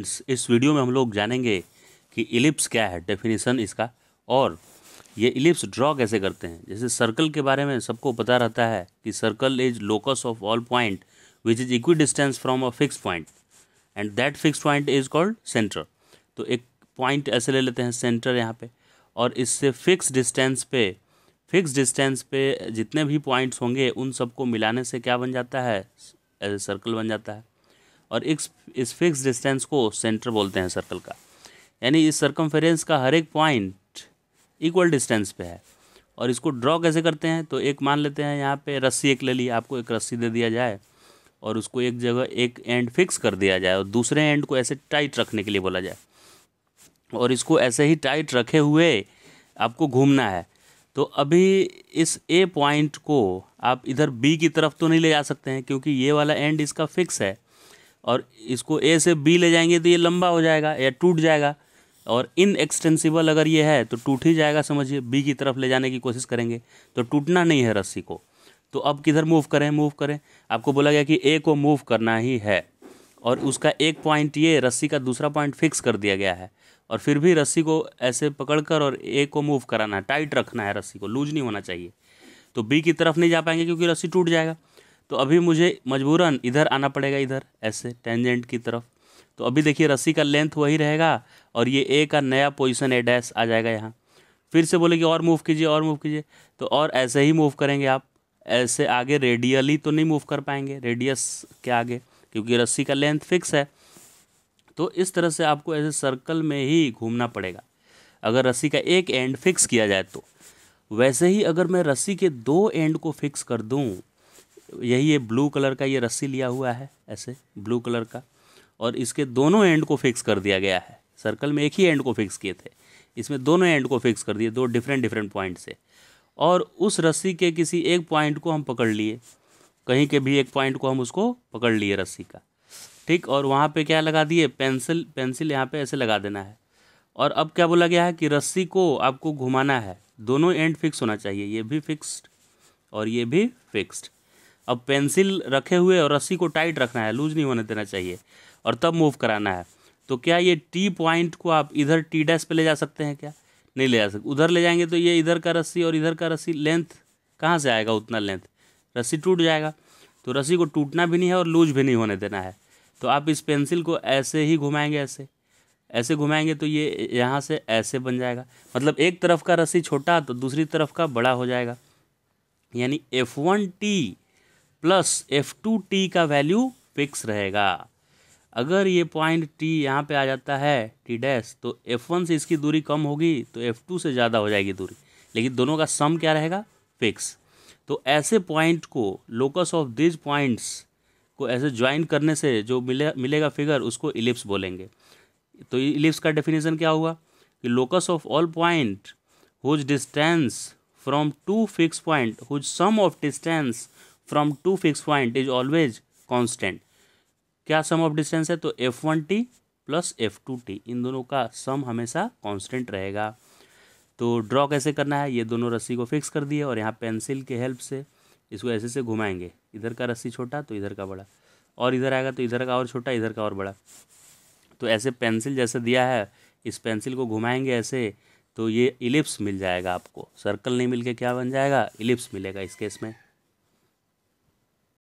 इस वीडियो में हम लोग जानेंगे कि इलिप्स क्या है, डेफिनेशन इसका, और ये इलिप्स ड्रॉ कैसे करते हैं। जैसे सर्कल के बारे में सबको पता रहता है कि circle is locus of all point which is equi distance from a fix point and that fix point is called centre. तो एक पॉइंट ऐसे ले लेते हैं सेंटर यहाँ पे, और इससे फिक्स डिस्टेंस पे जितने भी पॉइंट्स होंगे उन सबको मिलाने से क्या बन जाता है, एज सर्कल बन जाता है। और इस फिक्स डिस्टेंस को सेंटर बोलते हैं सर्कल का। यानी इस सर्कमफेरेंस का हर एक पॉइंट इक्वल डिस्टेंस पे है। और इसको ड्रॉ कैसे करते हैं, तो एक मान लेते हैं यहाँ पे रस्सी एक ले ली, आपको एक रस्सी दे दिया जाए और उसको एक जगह एक एंड फिक्स कर दिया जाए और दूसरे एंड को ऐसे टाइट रखने के लिए बोला जाए, और इसको ऐसे ही टाइट रखे हुए आपको घूमना है। तो अभी इस ए पॉइंट को आप इधर बी की तरफ तो नहीं ले जा सकते हैं क्योंकि ये वाला एंड इसका फिक्स है, और इसको ए से बी ले जाएंगे तो ये लंबा हो जाएगा या टूट जाएगा, और इनएक्सटेंसिबल अगर ये है तो टूट ही जाएगा। समझिए, बी की तरफ ले जाने की कोशिश करेंगे तो टूटना नहीं है रस्सी को। तो अब किधर मूव करें, आपको बोला गया कि ए को मूव करना ही है, और उसका एक पॉइंट ये, रस्सी का दूसरा पॉइंट फिक्स कर दिया गया है, और फिर भी रस्सी को ऐसे पकड़कर और ए को मूव कराना है, टाइट रखना है, रस्सी को लूज नहीं होना चाहिए। तो बी की तरफ नहीं जा पाएंगे क्योंकि रस्सी टूट जाएगा। तो अभी मुझे मजबूरन इधर आना पड़ेगा, इधर ऐसे टेंजेंट की तरफ। तो अभी देखिए रस्सी का लेंथ वही रहेगा और ये ए का नया पोजीशन ए डैश आ जाएगा यहाँ। फिर से बोले कि और मूव कीजिए, तो और ऐसे ही मूव करेंगे आप। ऐसे आगे रेडियली तो नहीं मूव कर पाएंगे, रेडियस के आगे, क्योंकि रस्सी का लेंथ फिक्स है। तो इस तरह से आपको ऐसे सर्कल में ही घूमना पड़ेगा अगर रस्सी का एक एंड फिक्स किया जाए तो। वैसे ही अगर मैं रस्सी के दो एंड को फिक्स कर दूं, यही ये ब्लू कलर का ये रस्सी लिया हुआ है ऐसे ब्लू कलर का, और इसके दोनों एंड को फिक्स कर दिया गया है। सर्कल में एक ही एंड को फिक्स किए थे, इसमें दोनों एंड को फिक्स कर दिए, दो डिफरेंट पॉइंट से। और उस रस्सी के किसी एक पॉइंट को हम पकड़ लिए, कहीं के भी एक पॉइंट को हम उसको पकड़ लिए रस्सी का, ठीक। और वहाँ पे क्या लगा दिए, पेंसिल यहाँ पे ऐसे लगा देना है। और अब क्या बोला गया है कि रस्सी को आपको घुमाना है, दोनों एंड फिक्स होना चाहिए, ये भी फिक्स्ड और ये भी फिक्स्ड। अब पेंसिल रखे हुए और रस्सी को टाइट रखना है, लूज नहीं होने देना चाहिए, और तब मूव कराना है। तो क्या ये टी पॉइंट को आप इधर टी डैश पे ले जा सकते हैं क्या? नहीं ले जा सकते। उधर ले जाएंगे तो ये इधर का रस्सी और इधर का रस्सी, लेंथ कहाँ से आएगा उतना लेंथ, रस्सी टूट जाएगा। तो रस्सी को टूटना भी नहीं है और लूज भी नहीं होने देना है। तो आप इस पेंसिल को ऐसे ही घुमाएंगे, ऐसे घुमाएंगे तो ये यहाँ से ऐसे बन जाएगा। मतलब एक तरफ का रस्सी छोटा तो दूसरी तरफ का बड़ा हो जाएगा। यानी F1T प्लस F2T का वैल्यू फिक्स रहेगा। अगर ये पॉइंट T यहाँ पे आ जाता है T डैश, तो F1 से इसकी दूरी कम होगी तो F2 से ज़्यादा हो जाएगी दूरी, लेकिन दोनों का सम क्या रहेगा, फिक्स। तो ऐसे पॉइंट को, लोकस ऑफ दिस पॉइंट्स को ऐसे ज्वाइन करने से जो मिलेगा फिगर, उसको इलिप्स बोलेंगे। तो इलिप्स का डेफिनेशन क्या हुआ कि locus of all point whose distance from two fix point, whose sum of distance from two fix point is always constant. क्या सम ऑफ डिस्टेंस है, तो F1T प्लस F2T, इन दोनों का सम हमेशा कांस्टेंट रहेगा। तो ड्रॉ कैसे करना है, ये दोनों रस्सी को फिक्स कर दिए और यहाँ पेंसिल के हेल्प से इसको ऐसे से घुमाएंगे। इधर का रस्सी छोटा तो इधर का बड़ा, और इधर आएगा तो इधर का और छोटा, इधर का और बड़ा। तो ऐसे पेंसिल जैसे दिया है, इस पेंसिल को घुमाएंगे ऐसे, तो ये इलिप्स मिल जाएगा आपको। सर्कल नहीं मिल के क्या बन जाएगा, इलिप्स मिलेगा इस केस में।